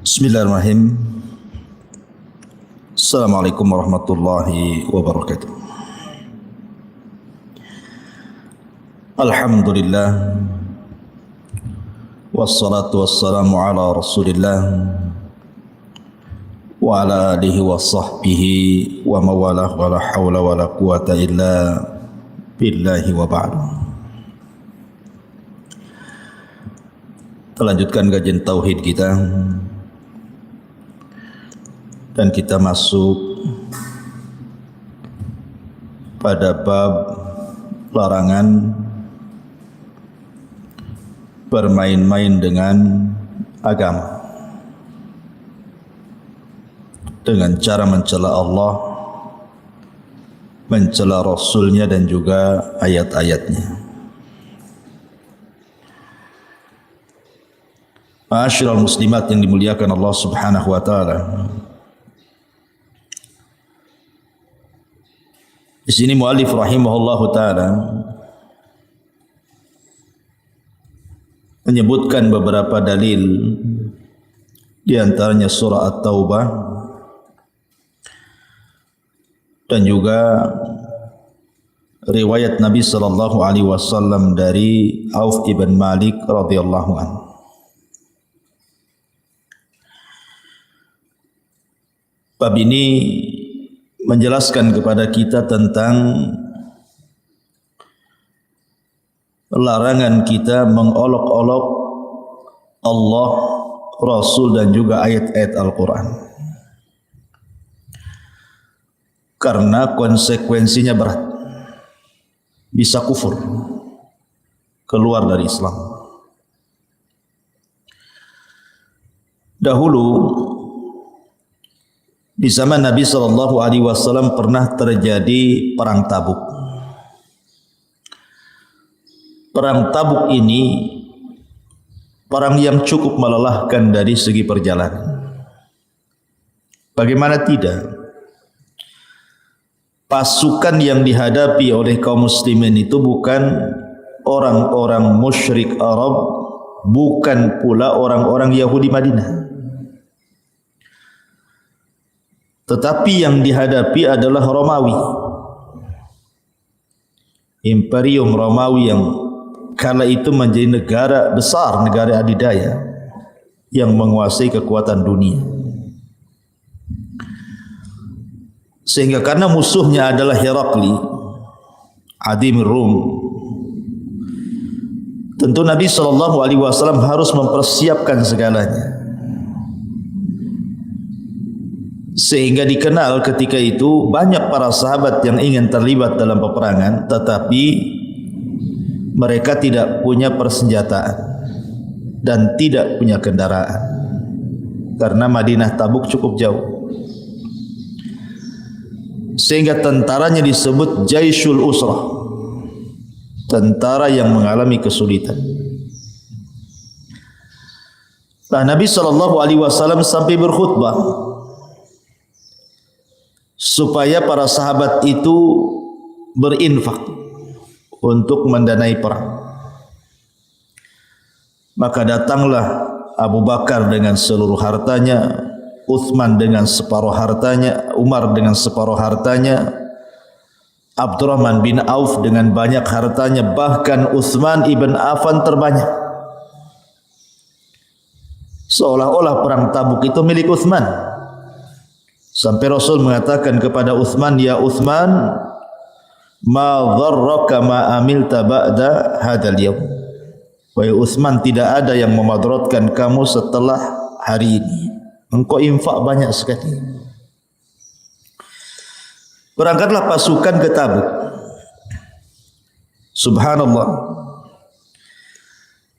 Bismillahirrahmanirrahim. Assalamualaikum warahmatullahi wabarakatuh. Alhamdulillah, wassalatu wassalamu ala rasulillah wa ala alihi wa sahbihi wa mawalah wa la hawla wa la quwata illa billahi wa ba'du. Kita lanjutkan kajian tauhid kita dan kita masuk pada bab larangan bermain-main dengan agama dengan cara mencela Allah, mencela Rasulnya dan juga ayat-ayatnya. Ma'asyiral muslimat yang dimuliakan Allah Subhanahu wa taala. Di sini muallif rahimahullahu taala menyebutkan beberapa dalil, di antaranya surah At-Taubah dan juga riwayat Nabi sallallahu alaihi wasallam dari Auf ibn Malik radhiyallahu anhu. Bab ini menjelaskan kepada kita tentang larangan kita mengolok-olok Allah, Rasul dan juga ayat-ayat Al-Quran, karena konsekuensinya berat, bisa kufur, keluar dari Islam. Dahulu di zaman Nabi SAW pernah terjadi perang Tabuk. Perang Tabuk ini perang yang cukup melelahkan dari segi perjalanan. Bagaimana tidak? Pasukan yang dihadapi oleh kaum muslimin itu bukan orang-orang musyrik Arab, bukan pula orang-orang Yahudi Madinah. Tetapi yang dihadapi adalah Romawi, Imperium Romawi yang kala itu menjadi negara besar, negara adidaya yang menguasai kekuatan dunia. Sehingga karena musuhnya adalah Herakli, Adim Rum, tentu Nabi SAW harus mempersiapkan segalanya. Sehingga dikenal ketika itu banyak para sahabat yang ingin terlibat dalam peperangan, tetapi mereka tidak punya persenjataan dan tidak punya kendaraan, karena Madinah Tabuk cukup jauh. Sehingga tentaranya disebut Jaisul Usrah, tentara yang mengalami kesulitan. Nah, Nabi SAW sampai berkhutbah supaya para sahabat itu berinfak untuk mendanai perang. Maka datanglah Abu Bakar dengan seluruh hartanya, Uthman dengan separuh hartanya, Umar dengan separuh hartanya, Abdurrahman bin Auf dengan banyak hartanya, bahkan Uthman ibn Affan terbanyak. Seolah-olah perang Tabuk itu milik Uthman. Sampai Rasul mengatakan kepada Uthman, "Ya Uthman, ma dharraka ma amilta ba'da hadzal yaum." Wahai Uthman, tidak ada yang memudaratkan kamu setelah hari ini. Engkau infak banyak sekali. Berangkatlah pasukan ke Tabuk. Subhanallah.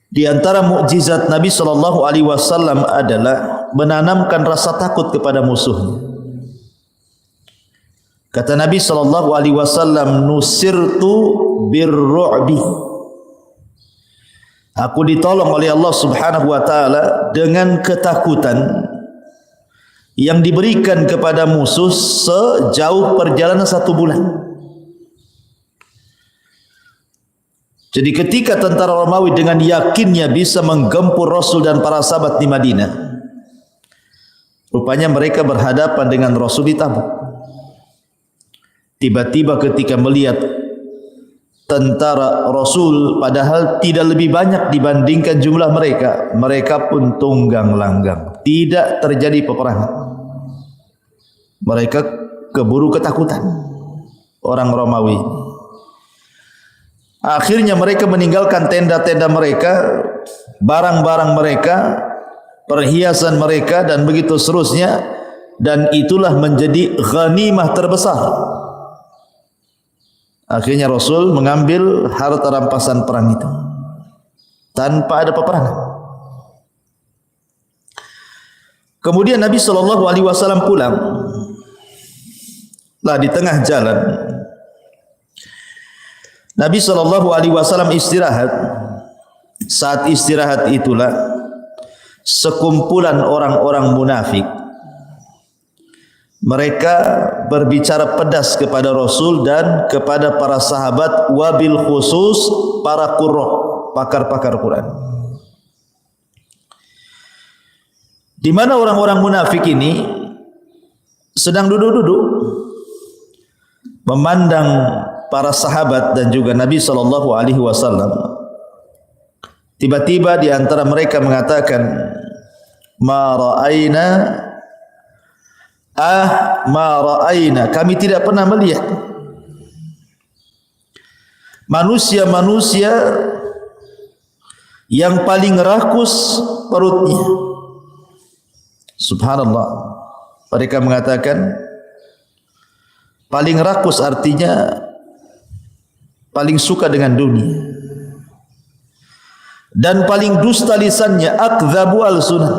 Di antara mukjizat Nabi SAW adalah menanamkan rasa takut kepada musuhnya. Kata Nabi SAW, "Nusirtu birru'bi." Aku ditolong oleh Allah Subhanahu wa taala dengan ketakutan yang diberikan kepada musuh sejauh perjalanan 1 bulan. Jadi ketika tentara Romawi dengan yakinnya bisa menggempur Rasul dan para sahabat di Madinah, Rupanya mereka berhadapan dengan Rasul di Tabuk. Tiba-tiba ketika melihat tentara Rasul padahal tidak lebih banyak dibandingkan jumlah mereka, mereka pun tunggang langgang. Tidak terjadi peperangan. Mereka keburu ketakutan, orang Romawi. Akhirnya mereka meninggalkan tenda-tenda mereka, barang-barang mereka, perhiasan mereka dan begitu seterusnya, dan itulah menjadi ghanimah terbesar. Akhirnya Rasul mengambil harta rampasan perang itu tanpa ada peperangan. Kemudian Nabi SAW pulang. Lah di tengah jalan Nabi SAW istirahat. Saat istirahat itulah sekumpulan orang-orang munafik, mereka berbicara pedas kepada Rasul dan kepada para sahabat, wabil khusus para qurra, pakar-pakar Quran. Di mana orang-orang munafik ini sedang duduk-duduk memandang para sahabat dan juga Nabi SAW. Tiba-tiba di antara mereka mengatakan, ma ra'aina, kami tidak pernah melihat manusia-manusia yang paling rakus perutnya. Subhanallah. Mereka mengatakan paling rakus artinya paling suka dengan dunia, dan paling dusta lisannya, akdzabu al-sunnah,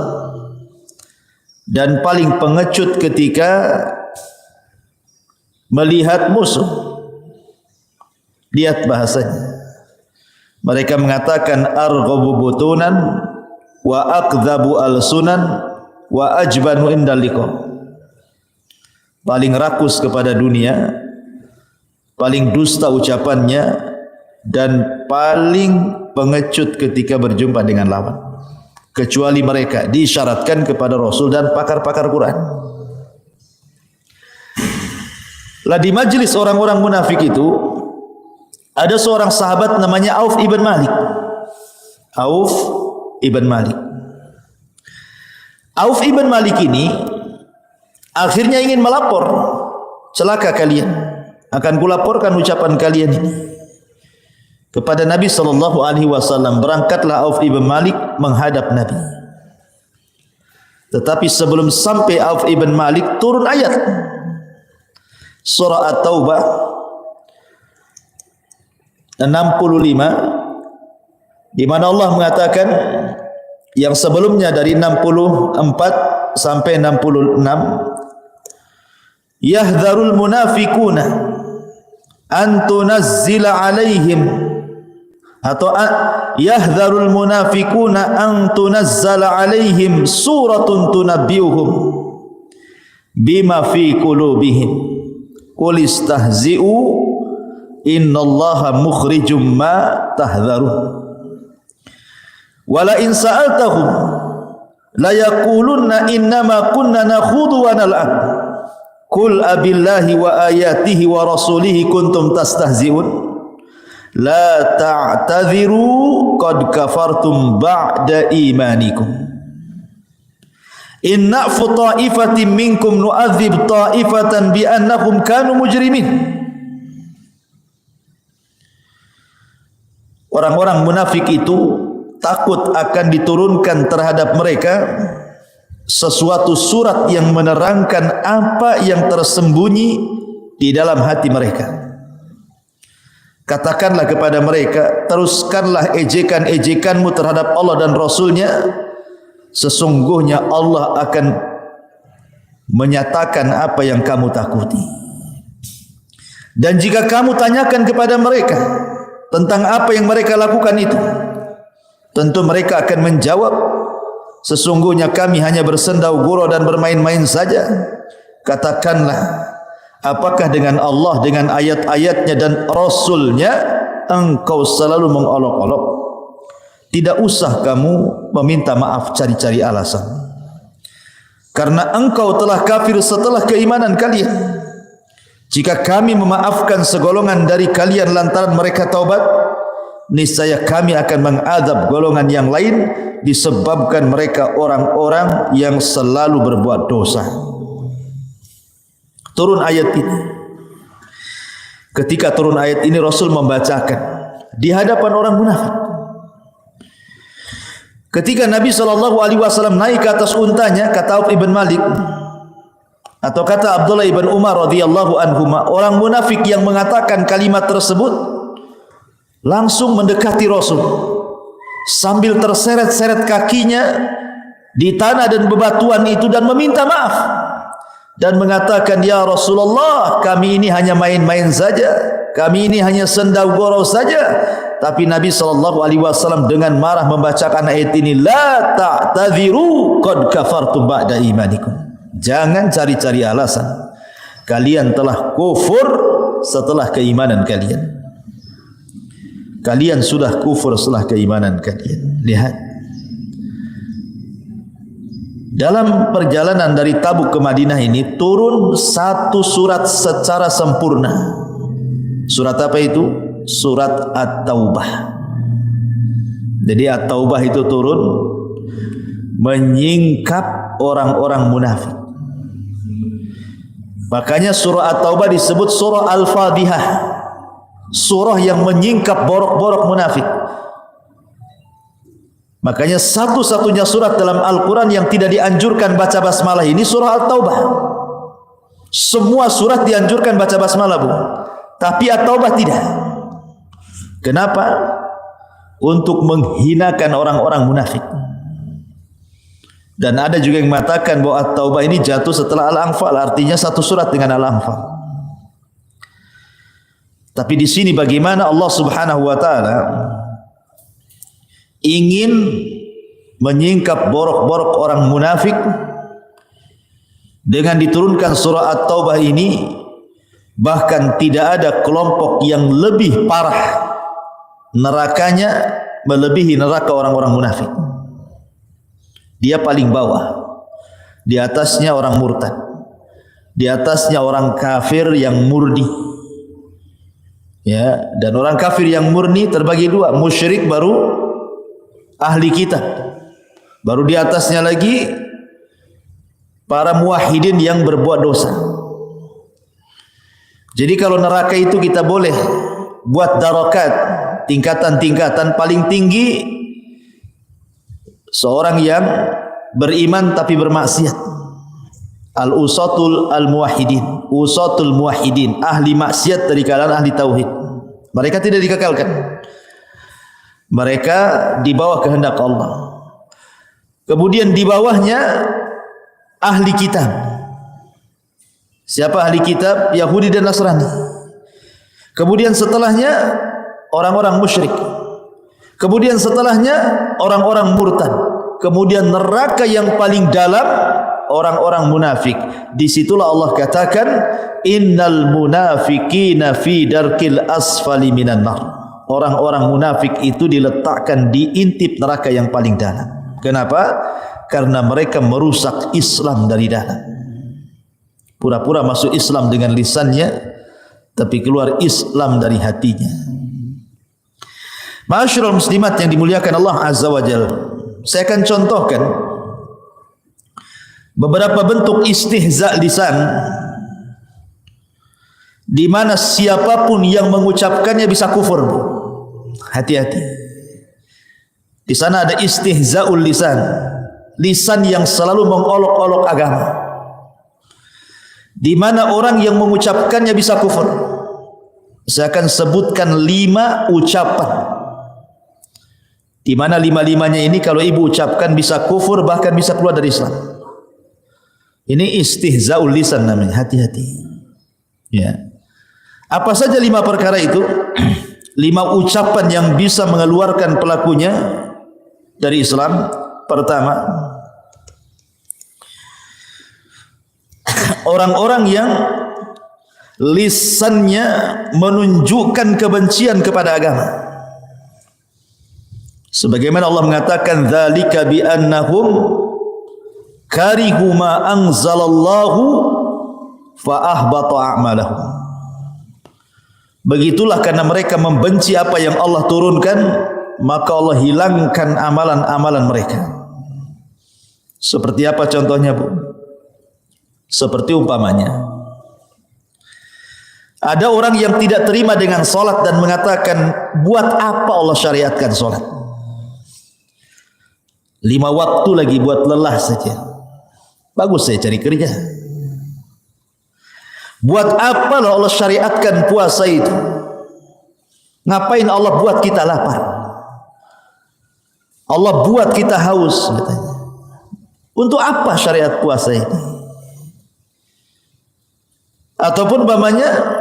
dan paling pengecut ketika melihat musuh. Lihat bahasanya. Mereka mengatakan arghabu butunan wa akdzabu al-sunan wa ajbanu indal liqa. Paling rakus kepada dunia, paling dusta ucapannya, dan paling pengecut ketika berjumpa dengan lawan. Kecuali mereka diisyaratkan kepada Rasul dan pakar-pakar Quran. Lah di majlis orang-orang munafik itu ada seorang sahabat namanya Auf ibn Malik. Auf ibn Malik. Auf ibn Malik ini akhirnya ingin melapor, celaka kalian, akan kulaporkan ucapan kalian ini kepada Nabi SAW. Berangkatlah Auf ibn Malik menghadap Nabi. Tetapi sebelum sampai Auf ibn Malik, turun ayat surah At-Taubah 65, di mana Allah mengatakan yang sebelumnya dari 64 sampai 66, yahdharul munafiquna an tunazzila alaihim, atau yahdharul munafiquna an tunazzala alaihim suratun tunabbiuhum bima fi qulubihim qul istahzi'u innallaha mukhrijum ma tahdharun wala in sa'altahum la yaqulunna innama kunna nakhudu wa nal'ab qul abillahi wa ayatihi wa rasulihi kuntum tastahzi'un la ta'tadhiru qad kafartum ba'da imanikum in na'fu ta'ifatin minkum nu'adzib ta'ifatan bi annahum kanu mujrimin. Orang-orang munafik itu takut akan diturunkan terhadap mereka sesuatu surat yang menerangkan apa yang tersembunyi di dalam hati mereka. Katakanlah kepada mereka, teruskanlah ejekan-ejekanmu terhadap Allah dan Rasulnya. Sesungguhnya Allah akan menyatakan apa yang kamu takuti. Dan jika kamu tanyakan kepada mereka tentang apa yang mereka lakukan itu, tentu mereka akan menjawab, sesungguhnya kami hanya bersendau gurau dan bermain-main saja. Katakanlah, apakah dengan Allah, dengan ayat-ayatnya dan Rasulnya engkau selalu mengolok-olok? Tidak usah kamu meminta maaf, cari-cari alasan. karena engkau telah kafir setelah keimanan kalian. Jika kami memaafkan segolongan dari kalian lantaran mereka taubat, niscaya kami akan mengadab golongan yang lain disebabkan mereka orang-orang yang selalu berbuat dosa. Turun ayat ini. Ketika turun ayat ini, Rasul membacakan di hadapan orang munafik. Ketika Nabi SAW naik ke atas untanya, kata Auf ibn Malik atau kata Abdullah ibn Umar radhiyallahu anhuma, orang munafik yang mengatakan kalimat tersebut langsung mendekati Rasul sambil terseret-seret kakinya di tanah dan bebatuan itu dan meminta maaf dan mengatakan, ya Rasulullah, kami ini hanya main-main saja, kami ini hanya sendagurau saja. Tapi Nabi SAW dengan marah membacakan ayat ini, la ta'tadhiru qad kafartum ba'da imanikum. Jangan cari-cari alasan, kalian telah kufur setelah keimanan kalian. Kalian sudah kufur setelah keimanan kalian. Lihat, dalam perjalanan dari Tabuk ke Madinah ini turun satu surat secara sempurna. Surat apa itu? Surat At-Taubah. Jadi At-Taubah itu turun menyingkap orang-orang munafik. Makanya surah At-Taubah disebut surah Al-Fadhihah, surah yang menyingkap borok-borok munafik. Makanya satu-satunya surat dalam Al-Quran yang tidak dianjurkan baca basmalah ini surah At-Taubah. Semua surat dianjurkan baca basmalah, Bu, tapi At-Taubah tidak. Kenapa? Untuk menghinakan orang-orang munafik. Dan ada juga yang mengatakan bahwa At-Taubah ini jatuh setelah Al-Anfal, artinya satu surat dengan Al-Anfal. Tapi di sini bagaimana Allah Subhanahu wa taala ingin menyingkap borok-borok orang munafik dengan diturunkan surah At-Taubah ini. Bahkan tidak ada kelompok yang lebih parah nerakanya melebihi neraka orang-orang munafik. Dia paling bawah, di atasnya orang murtad, di atasnya orang kafir yang murni. Ya, dan orang kafir yang murni terbagi dua, musyrik baru ahli kitab, baru di atasnya lagi para muwahhidin yang berbuat dosa. Jadi kalau neraka itu kita boleh buat darakat, tingkatan-tingkatan. Paling tinggi seorang yang beriman tapi bermaksiat, al-usatul al-muwahhidin, usatul muwahhidin, ahli maksiat dari kalangan ahli tauhid. Mereka tidak dikekalkan, mereka di bawah kehendak Allah. Kemudian di bawahnya ahli kitab. Siapa ahli kitab? Yahudi dan Nasrani. Kemudian setelahnya orang-orang musyrik. Kemudian setelahnya orang-orang murtad. Kemudian neraka yang paling dalam orang-orang munafik. Disitulah Allah katakan, innal munafiqina fi darkil asfali minan nar. Orang-orang munafik itu diletakkan di intip neraka yang paling dalam. Kenapa? Karena mereka merusak Islam dari dalam. Pura-pura masuk Islam dengan lisannya, tapi keluar Islam dari hatinya. Ma'asyiral muslimat yang dimuliakan Allah Azza wa Jalla, saya akan contohkan beberapa bentuk istihza lisan di mana siapapun yang mengucapkannya bisa kufur. Hati-hati. Di sana ada istihzaul lisan, lisan yang selalu mengolok-olok agama, di mana orang yang mengucapkannya bisa kufur. Saya akan sebutkan 5 ucapan, di mana 5-5-nya ini kalau ibu ucapkan bisa kufur, bahkan bisa keluar dari Islam. Ini istihzaul lisan namanya, hati-hati. Ya. Apa saja 5 perkara itu? 5 ucapan yang bisa mengeluarkan pelakunya dari Islam. Pertama, orang-orang yang lisannya menunjukkan kebencian kepada agama. Sebagaimana Allah mengatakan, dzalika bi annahum karihu ma anzalallahu fa ahbata a'malahum. Begitulah karena mereka membenci apa yang Allah turunkan, maka Allah hilangkan amalan-amalan mereka. Seperti apa contohnya, Bu? Seperti umpamanya, ada orang yang tidak terima dengan solat dan mengatakan, buat apa Allah syariatkan solat? 5 waktu lagi buat lelah saja. Bagus saya cari kerja. Buat apa Allah syariatkan puasa itu? Ngapain Allah buat kita lapar? Allah buat kita haus, katanya. Untuk apa syariat puasa ini? Ataupun umpamanya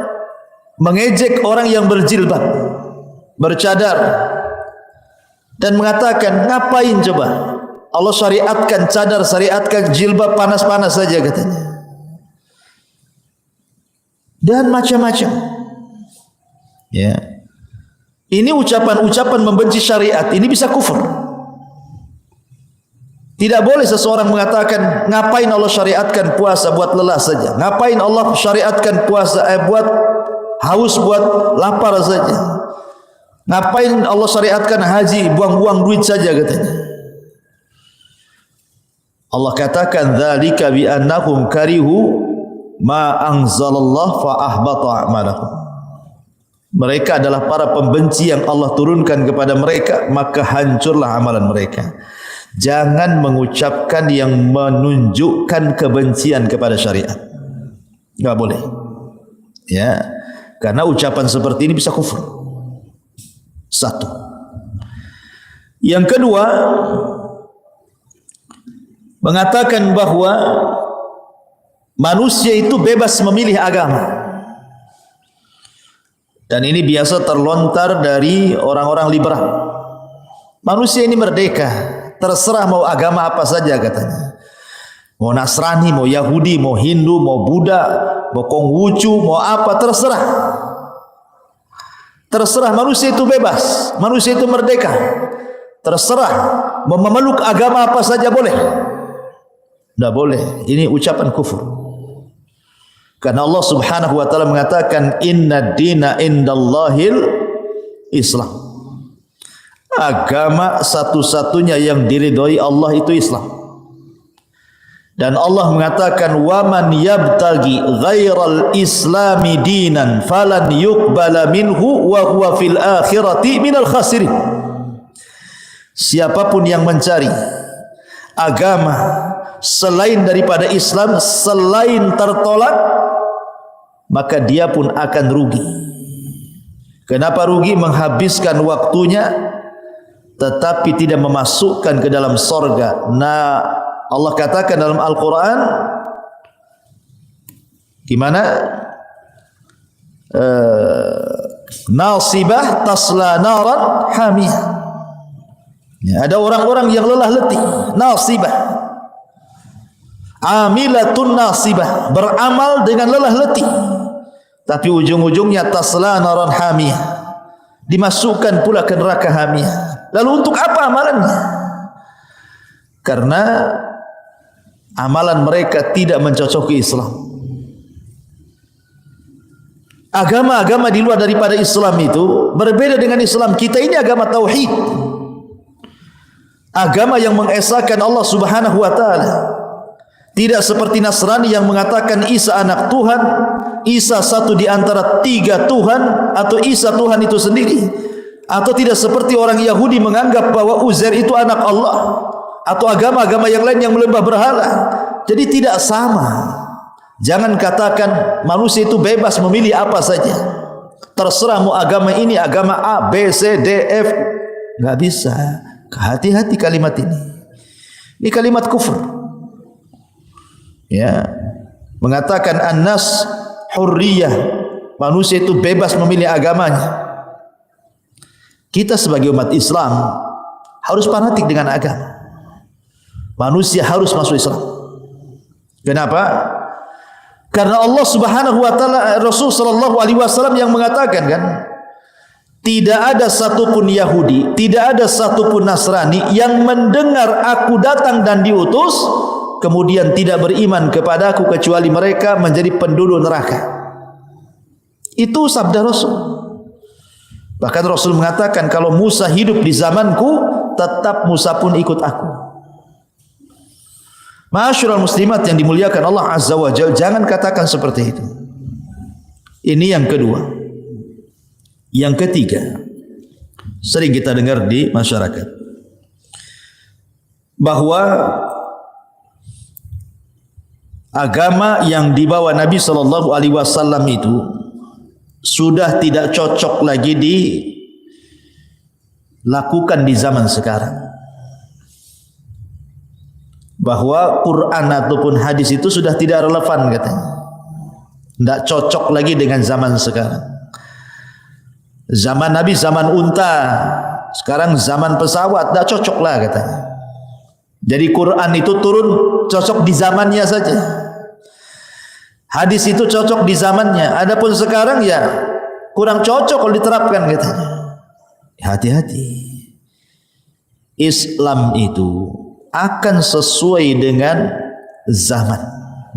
mengejek orang yang berjilbab, bercadar, dan mengatakan, ngapain coba Allah syariatkan cadar, syariatkan jilbab, panas-panas saja katanya. Dan macam-macam. Ya. Ini ucapan-ucapan membenci syariat, ini bisa kufur. Tidak boleh seseorang mengatakan, ngapain Allah syariatkan puasa buat lelah saja? Ngapain Allah syariatkan puasa buat haus, buat lapar saja? Ngapain Allah syariatkan haji, buang-buang duit saja katanya. Allah katakan, dzalika bi annahum karihu ma anzalallah fa ahbata a'malahum. Mereka adalah para pembenci yang Allah turunkan kepada mereka, maka hancurlah amalan mereka. Jangan mengucapkan yang menunjukkan kebencian kepada syariat. Enggak boleh. Ya. Karena ucapan seperti ini bisa kufur. Satu. Yang kedua, mengatakan bahwa manusia itu bebas memilih agama. Dan ini biasa terlontar dari orang-orang liberal. Manusia ini merdeka, terserah mau agama apa saja katanya. Mau Nasrani, mau Yahudi, mau Hindu, mau Buddha, mau Konghucu, mau apa, terserah. Terserah, manusia itu bebas, manusia itu merdeka. Terserah mau memeluk agama apa saja boleh. Tidak boleh, ini ucapan kufur. Karena Allah Subhanahu wa taala mengatakan, inna dina indallahil Islam. Agama satu-satunya yang diridhoi Allah itu Islam. Dan Allah mengatakan, wa man yabtagi ghairal islami dinan falan yuqbala minhu wa huwa fil akhirati minal khasirin. Siapapun yang mencari agama selain daripada Islam, selain tertolak, maka dia pun akan rugi. Kenapa rugi? Menghabiskan waktunya tetapi tidak memasukkan ke dalam sorga. Nah, Allah katakan dalam Al-Quran, gimana? Nasibah tasla naran hamiyah. Ya, ada orang-orang yang lelah letih. Nasibah, amilatun nasibah, beramal dengan lelah letih, tapi ujung-ujungnya tasla naran hamiyah, dimasukkan pula ke neraka hamiyah. Lalu untuk apa amalannya? Karena amalan mereka tidak mencocoki Islam. Agama-agama di luar daripada Islam itu berbeda dengan Islam. Kita ini agama tauhid, agama yang mengesahkan Allah Subhanahu wa taala. Tidak seperti Nasrani yang mengatakan Isa anak Tuhan, Isa satu di antara 3 Tuhan, atau Isa Tuhan itu sendiri. Atau tidak seperti orang Yahudi menganggap bahwa Uzair itu anak Allah, atau agama-agama yang lain yang menyembah berhala. Jadi tidak sama. Jangan katakan manusia itu bebas memilih apa saja. Terserah mau agama ini, agama A, B, C, D, F. Enggak bisa. Hati-hati kalimat ini. Ini kalimat kufur. Ya. Mengatakan an-nas hurriyah. Manusia itu bebas memilih agamanya. Kita sebagai umat Islam harus fanatik dengan agama. Manusia harus masuk Islam. Kenapa? Karena Allah Subhanahu wa taala, Rasul sallallahu alaihi wasallam yang mengatakan kan, tidak ada satupun Yahudi, tidak ada satupun Nasrani yang mendengar aku datang dan diutus kemudian tidak beriman kepadaku kecuali mereka menjadi penduduk neraka. Itu sabda Rasul. Bahkan Rasul mengatakan kalau Musa hidup di zamanku, tetap Musa pun ikut aku. Ma'asyiral muslimat yang dimuliakan Allah Azza wa Jalla, jangan katakan seperti itu. Ini yang kedua. Yang ketiga, sering kita dengar di masyarakat bahwa agama yang dibawa Nabi sallallahu alaihi wasallam itu sudah tidak cocok lagi dilakukan di zaman sekarang. Bahwa Quran ataupun hadis itu sudah tidak relevan katanya. Tidak cocok lagi dengan zaman sekarang. Zaman Nabi zaman unta, sekarang zaman pesawat, tidak cocok lah katanya. Jadi Quran itu turun cocok di zamannya saja. Hadis itu cocok di zamannya. Adapun sekarang ya kurang cocok kalau diterapkan katanya. Hati-hati. Islam itu akan sesuai dengan zaman.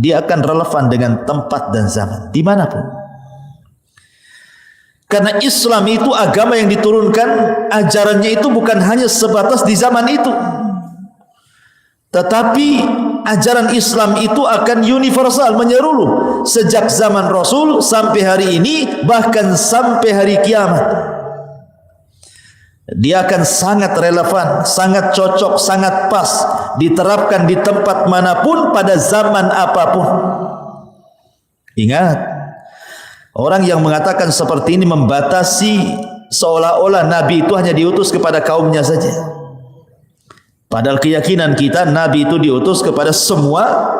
Dia akan relevan dengan tempat dan zaman dimanapun. Karena Islam itu agama yang diturunkan, ajarannya itu bukan hanya sebatas di zaman itu, tetapi ajaran Islam itu akan universal, menyeluruh sejak zaman Rasul sampai hari ini, bahkan sampai hari kiamat. Dia akan sangat relevan, sangat cocok, sangat pas diterapkan di tempat manapun pada zaman apapun. Ingat, orang yang mengatakan seperti ini membatasi seolah-olah Nabi itu hanya diutus kepada kaumnya saja. Padahal keyakinan kita Nabi itu diutus kepada semua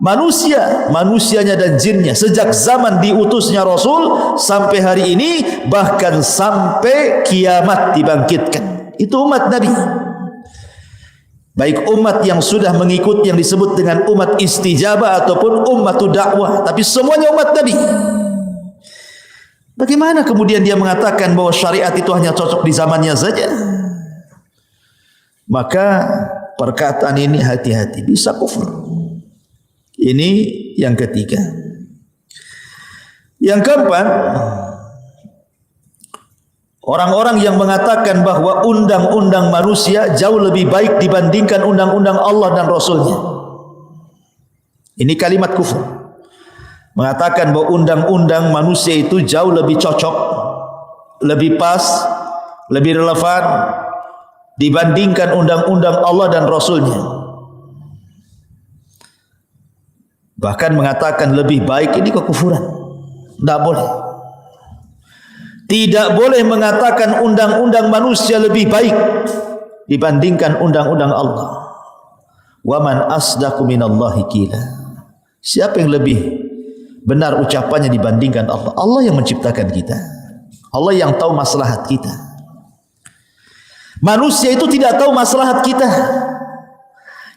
manusia, manusianya dan jinnya. Sejak zaman diutusnya Rasul sampai hari ini, bahkan sampai kiamat dibangkitkan. Itu umat Nabi. Baik umat yang sudah mengikut yang disebut dengan umat istijabah ataupun umatud dakwah, tapi semuanya umat Nabi. Bagaimana kemudian dia mengatakan bahwa syariat itu hanya cocok di zamannya saja? Maka perkataan ini hati-hati, bisa kufur. Ini yang ketiga. Yang keempat, orang-orang yang mengatakan bahwa undang-undang manusia jauh lebih baik dibandingkan undang-undang Allah dan Rasulnya. Ini kalimat kufur. Mengatakan bahwa undang-undang manusia itu jauh lebih cocok, lebih pas, lebih relevan dibandingkan undang-undang Allah dan Rasulnya. Bahkan mengatakan lebih baik, ini kekufuran. Tidak boleh. Tidak boleh mengatakan undang-undang manusia lebih baik dibandingkan undang-undang Allah. Wa man asdaqu minallahi qila. Siapa yang lebih benar ucapannya dibandingkan Allah? Allah yang menciptakan kita. Allah yang tahu maslahat kita. Manusia itu tidak tahu maslahat kita.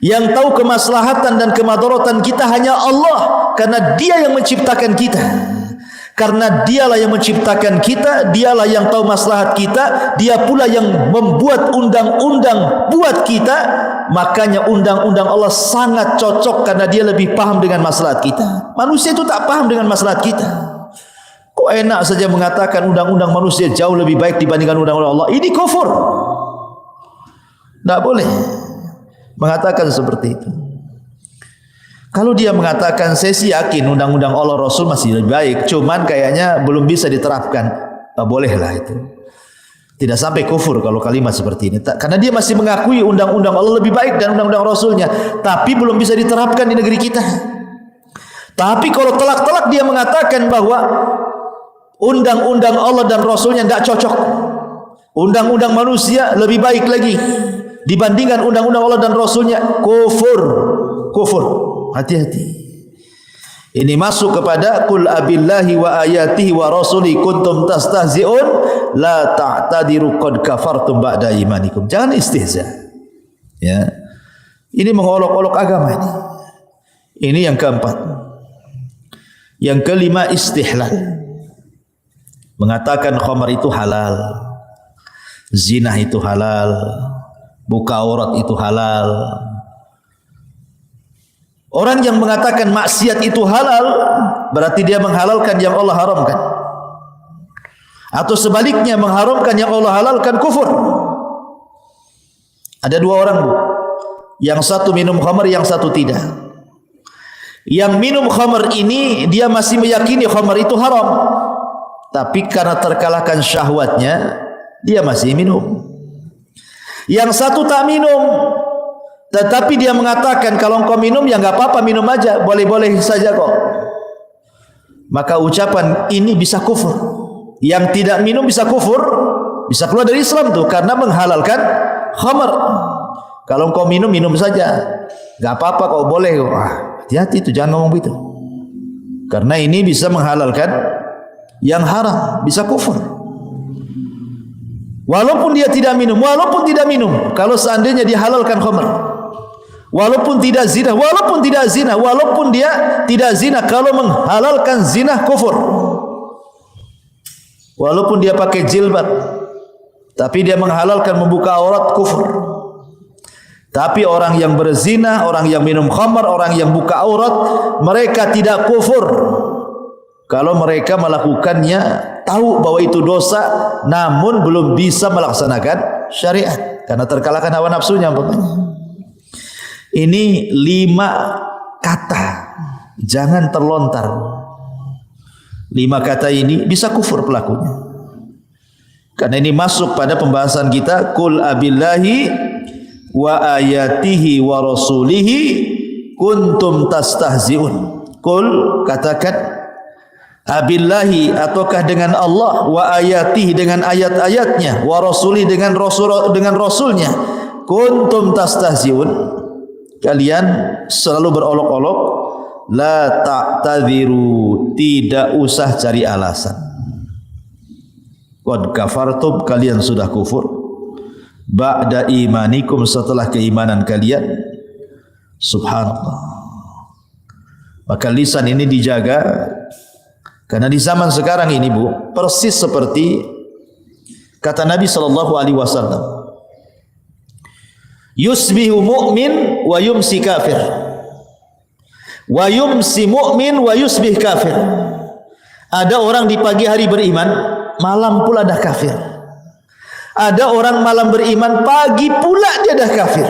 Yang tahu kemaslahatan dan kemadaratan kita hanya Allah, karena Dia yang menciptakan kita. Karena Dialah yang menciptakan kita, Dialah yang tahu maslahat kita, Dia pula yang membuat undang-undang buat kita. Makanya undang-undang Allah sangat cocok karena Dia lebih paham dengan maslahat kita. Manusia itu tak paham dengan maslahat kita. Kok enak saja mengatakan undang-undang manusia jauh lebih baik dibandingkan undang-undang Allah? Ini kufur. Tak boleh mengatakan seperti itu. Kalau dia mengatakan saya sih yakin undang-undang Allah Rasul masih lebih baik, cuman kayaknya belum bisa diterapkan, bolehlah itu. Tidak sampai kufur kalau kalimat seperti ini, karena dia masih mengakui undang-undang Allah lebih baik dan undang-undang Rasulnya, tapi belum bisa diterapkan di negeri kita. Tapi kalau telak-telak dia mengatakan bahwa undang-undang Allah dan Rasulnya tidak cocok, undang-undang manusia lebih baik lagi dibandingkan undang-undang Allah dan Rasulnya, kufur, kufur. Hati-hati. Ini masuk kepada qul abillahi wa ayatihi wa rasuli kuntum tastahzi'un la ta'tadiru qad kafartum ba'da imanikum. Jangan istihza. Ya. Ini mengolok-olok agama ini. Ini yang keempat. Yang kelima, istihlal. Mengatakan khamar itu halal, zina itu halal, buka aurat itu halal. Orang yang mengatakan maksiat itu halal, berarti dia menghalalkan yang Allah haramkan. Atau sebaliknya, mengharamkan yang Allah halalkan, kufur. Ada dua orang, Bu. Yang satu minum khamar, yang satu tidak. Yang minum khamar ini, dia masih meyakini khamar itu haram, tapi karena terkalahkan syahwatnya, dia masih minum. Yang satu tak minum, tetapi dia mengatakan, kalau engkau minum ya enggak apa-apa, minum aja, boleh-boleh saja kok. Maka ucapan ini bisa kufur. Yang tidak minum bisa kufur, bisa keluar dari Islam tuh, karena menghalalkan khamar. Kalau engkau minum, minum saja, enggak apa-apa kok, boleh. Wah, hati-hati itu, jangan ngomong begitu. Karena ini bisa menghalalkan yang haram, bisa kufur. Walaupun dia tidak minum, kalau seandainya dia halalkan khamar, walaupun tidak zina, walaupun dia tidak zina, kalau menghalalkan zina, kufur. Walaupun dia pakai jilbab, tapi dia menghalalkan membuka aurat, kufur. Tapi orang yang berzina, orang yang minum khamar, orang yang buka aurat, mereka tidak kufur kalau mereka melakukannya, tahu bahwa itu dosa, namun belum bisa melaksanakan syariat karena terkalahkan hawa nafsunya. Ini 5 kata, jangan terlontar. 5 kata ini bisa kufur pelakunya. Karena ini masuk pada pembahasan kita, qul abillahi wa ayatihi wa rasulihi kuntum tastahzi'un. Qul, katakan, abillahi, ataukah dengan Allah, wa ayatihi, dengan ayat-ayatnya, wa rasuli, dengan rasulnya, kuntum tastahzi'un, kalian selalu berolok-olok, la ta'tadhiru, tidak usah cari alasan. Qad kafartum, kalian sudah kufur, ba'da imanikum, setelah keimanan kalian. Subhanallah. Maka lisan ini dijaga, karena di zaman sekarang ini, Bu, persis seperti kata Nabi SAW, yusbihu mu'min wa yumsi kafir, wa yumsi mu'min wa yusbih kafir. Ada orang di pagi hari beriman, malam pula dah kafir. Ada orang malam beriman, pagi pula dia dah kafir.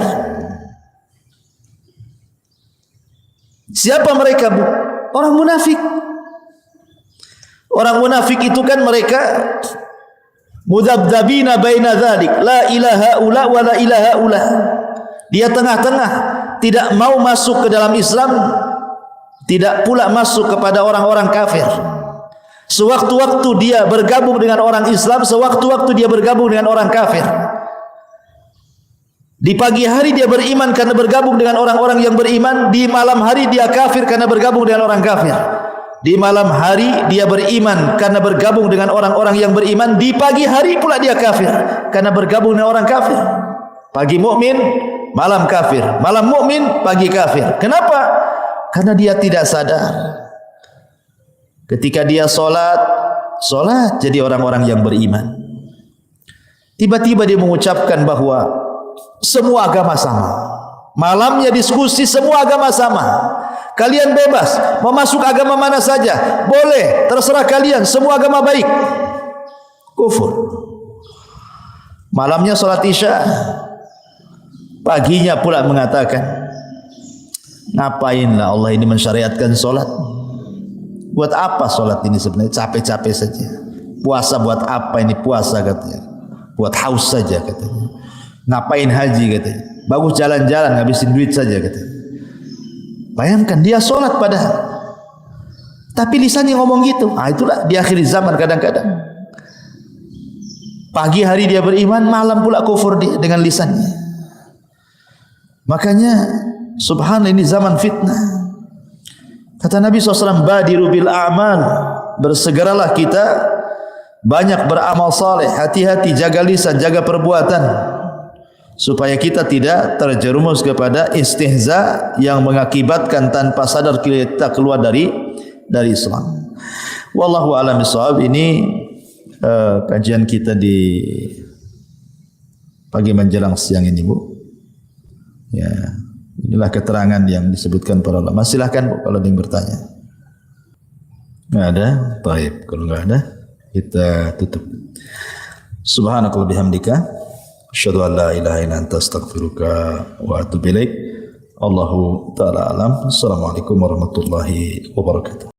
Siapa mereka, Bu? Orang munafik. Orang munafik itu kan mereka mudzabdzabina baina dzalik, la ilaha ula wa la ilaha ula. Dia tengah-tengah, tidak mau masuk ke dalam Islam, tidak pula masuk kepada orang-orang kafir. Sewaktu-waktu dia bergabung dengan orang Islam, sewaktu-waktu dia bergabung dengan orang kafir. Di pagi hari dia beriman karena bergabung dengan orang-orang yang beriman, di malam hari dia kafir karena bergabung dengan orang kafir. Di malam hari dia beriman karena bergabung dengan orang-orang yang beriman, di pagi hari pula dia kafir karena bergabung dengan orang kafir. Pagi mukmin, malam kafir, malam mukmin, pagi kafir. Kenapa? Karena dia tidak sadar. Ketika dia solat jadi orang-orang yang beriman. Tiba-tiba dia mengucapkan bahwa semua agama sama. Malamnya diskusi, semua agama sama. Kalian bebas mau masuk agama mana saja, boleh, terserah kalian, semua agama baik. Kufur. Malamnya salat Isya, paginya pula mengatakan, ngapainlah Allah ini mensyariatkan salat? Buat apa salat ini sebenarnya? Capek-capek saja. Puasa buat apa ini puasa, katanya? Buat haus saja, katanya. Ngapain haji, katanya? Bagus jalan-jalan, ngabisin duit saja, katanya. Bayangkan dia solat padahal, tapi lisannya ngomong gitu. Itulah di akhir zaman kadang-kadang. Pagi hari dia beriman, malam pula kufur dengan lisannya. Makanya subhanallah, ini zaman fitnah. Kata Nabi SAW, badiru bil a'mal, bersegeralah kita banyak beramal saleh. Hati-hati, jaga lisan, jaga perbuatan, supaya kita tidak terjerumus kepada istihza yang mengakibatkan tanpa sadar kita keluar dari Islam. Wallahu a'lam bishawab. Ini kajian kita di pagi menjelang siang ini, Bu. Ya, Inilah keterangan yang disebutkan para ulama. Silahkan kalau ada yang bertanya. Nggak ada? Baik. Kalau nggak ada, kita tutup. Subhanakallah bihamdika. Asyhadu an la ilaha illa anta astaghfiruka wa atubu ilaik. Allahu ta'ala alam. Assalamualaikum warahmatullahi wabarakatuh.